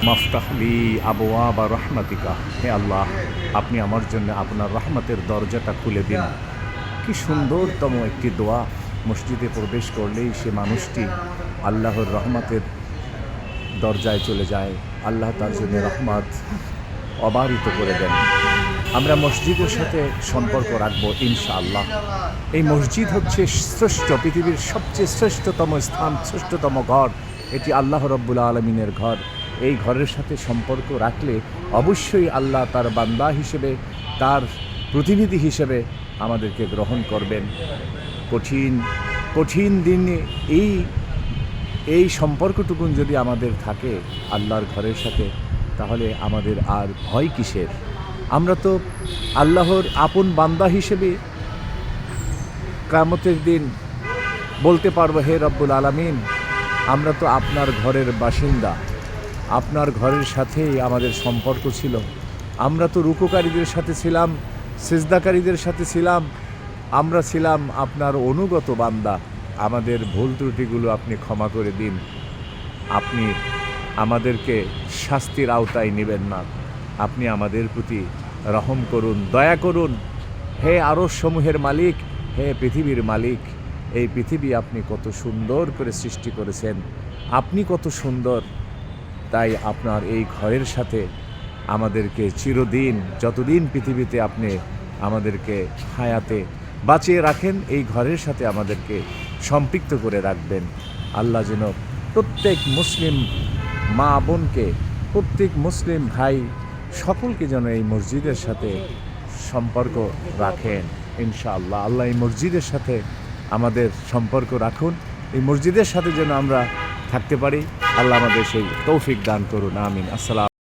মাফতাহলি আবওয়াবা রহমাতিকা, হে আল্লাহ, আপনি আমার জন্য আপনার রহমতের দরজাটা খুলে দিন। কি সুন্দরতম একটি দোয়া। মসজিদে প্রবেশ করলেই সে মানুষটি আল্লাহর রহমতের দরজায় চলে যায়, আল্লাহ তার জন্য রহমত অবারিত করে দেন। আমরা মসজিদের সাথে সম্পর্ক রাখবো ইনশাআল্লাহ। এই মসজিদ হচ্ছে শ্রেষ্ঠ, পৃথিবীর সবচেয়ে শ্রেষ্ঠতম স্থান, শ্রেষ্ঠতম ঘর। এটি আল্লাহ রব্বুল আলমিনের ঘর। এই ঘরের সাথে সম্পর্ক রাখলে অবশ্যই আল্লাহ তার বান্দা হিসেবে, তার প্রতিনিধি হিসেবে আমাদেরকে গ্রহণ করবেন। কঠিন কঠিন দিনে এই সম্পর্কটুকুন যদি আমাদের থাকে আল্লাহর ঘরের সাথে, তাহলে আমাদের আর ভয় কিসের? আমরা তো আল্লাহর আপন বান্দা হিসেবে কিয়ামতের দিন বলতে পারবো, হে রব্বুল আলামিন, আমরা তো আপনার ঘরের বাসিন্দা, আপনার ঘরের সাথেই আমাদের সম্পর্ক ছিল। আমরা তো রুকুকারীদের সাথে ছিলাম, সিজদাকারীদের সাথে ছিলাম, আমরা ছিলাম আপনার অনুগত বান্দা। আমাদের ভুল ত্রুটিগুলো আপনি ক্ষমা করে দিন। আপনি আমাদেরকে শাস্তির আওতায় নেবেন না। আপনি আমাদের প্রতি রহম করুন, দয়া করুন। হে আরশ সমূহের মালিক, হে পৃথিবীর মালিক, এই পৃথিবী আপনি কত সুন্দর করে সৃষ্টি করেছেন, আপনি কত সুন্দর। তাই আপনার এই ঘরের সাথে আমাদেরকে চিরদিন, যতদিন পৃথিবীতে আপনি আমাদেরকে হায়াতে বাঁচিয়ে রাখেন, এই ঘরের সাথে আমাদেরকে সম্পৃক্ত করে রাখবেন। আল্লাহ যেন প্রত্যেক মুসলিম মা বোনকে, প্রত্যেক মুসলিম ভাই সকলকে যেন এই মসজিদের সাথে সম্পর্ক রাখেন ইনশাআল্লাহ। আল্লাহ এই মসজিদের সাথে আমাদের সম্পর্ক রাখুন, এই মসজিদের সাথে যেন আমরা থাকতে পারি। আল্লাহ আমাদের সেই তৌফিক দান করুন, আমিন। আসসালাম।